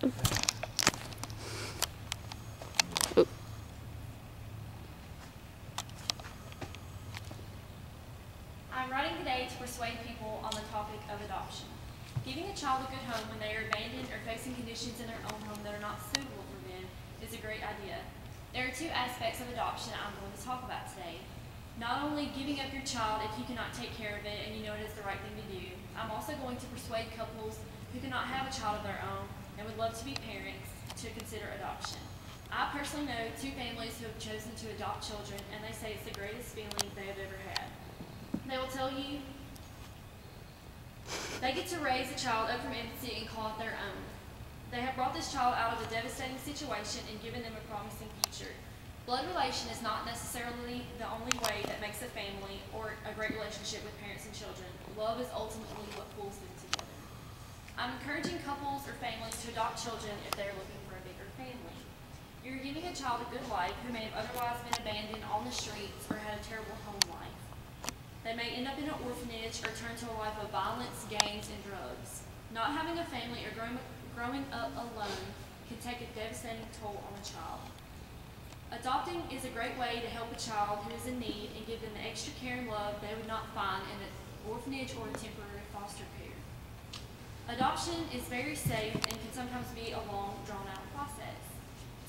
I'm writing today to persuade people on the topic of adoption. Giving a child a good home when they are abandoned or facing conditions in their own home that are not suitable for them is a great idea. There are two aspects of adoption I'm going to talk about today. Not only giving up your child if you cannot take care of it and you know it is the right thing to do, I'm also going to persuade couples who cannot have a child of their own and would love to be parents to consider adoption. I personally know two families who have chosen to adopt children, and they say it's the greatest feeling they have ever had. They will tell you they get to raise a child up from infancy and call it their own. They have brought this child out of a devastating situation and given them a promising future. Blood relation is not necessarily the only way that makes a family or a great relationship with parents and children. Love is ultimately what pulls them together. I'm encouraging couples or families to adopt children if they are looking for a bigger family. You're giving a child a good life who may have otherwise been abandoned on the streets or had a terrible home life. They may end up in an orphanage or turn to a life of violence, gangs, and drugs. Not having a family or growing up alone can take a devastating toll on a child. Adopting is a great way to help a child who is in need and give them the extra care and love they would not find in an orphanage or a temporary foster care. Adoption is very safe and can sometimes be a long, drawn-out process.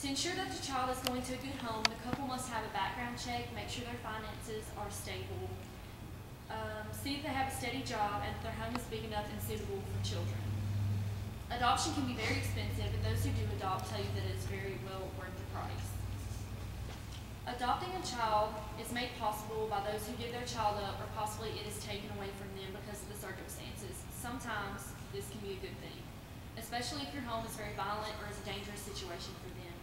To ensure that the child is going to a good home, the couple must have a background check, make sure their finances are stable, see if they have a steady job, and if their home is big enough and suitable for children. Adoption can be very expensive, and those who do adopt tell you that it is very well worth the price. Adopting a child is made possible by those who give their child up, or possibly it is taken away from them because of the circumstances. Sometimes this can be a good thing, especially if your home is very violent or is a dangerous situation for them.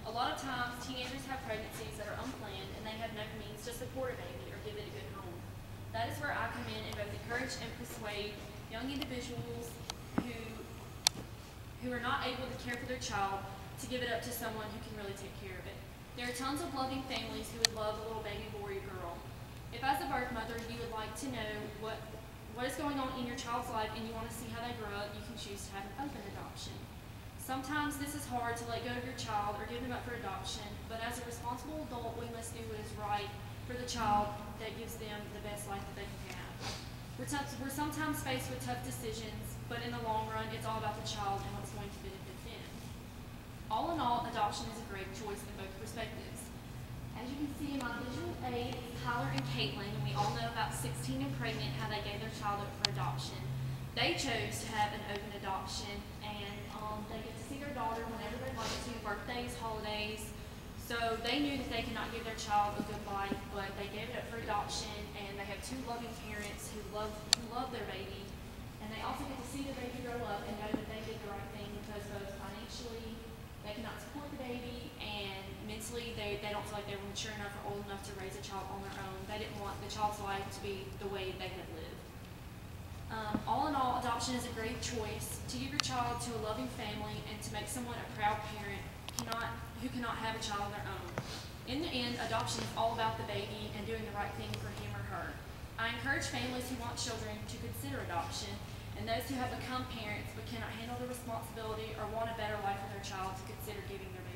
A lot of times, teenagers have pregnancies that are unplanned and they have no means to support a baby or give it a good home. That is where I come in and both encourage and persuade young individuals who are not able to care for their child to give it up to someone who can really take care of it. There are tons of loving families who would love a little baby boy or girl. If as a birth mother you would like to know what is going on in your child's life and you want to see how they grow up, you can choose to have an open adoption. Sometimes this is hard to let go of your child or give them up for adoption, but as a responsible adult, we must do what is right for the child that gives them the best life that they can have. We're sometimes faced with tough decisions, but in the long run, it's all about the child and what's going to benefit them. All in all, adoption is a great choice in both perspectives. As you can see in my visual aid, Tyler and Caitlin, and we all know about 16 and pregnant, how they gave their child up for adoption. They chose to have an open adoption, and they get to see their daughter whenever they like to, birthdays, holidays. So they knew that they could not give their child a good life, but they gave it up for adoption, and they have two loving parents who love their baby. And they also get to see the baby grow up and know that they did the right thing because both financially they cannot support the baby, and mentally they don't feel like they were mature enough or old enough to raise a child on their own. They didn't want the child's life to be the way they had lived. All in all, adoption is a great choice to give your child to a loving family and to make someone a proud parent who cannot have a child of their own. In the end, adoption is all about the baby and doing the right thing for him or her. I encourage families who want children to consider adoption, and those who have become parents but cannot handle the responsibility or want a better life for their child to consider giving their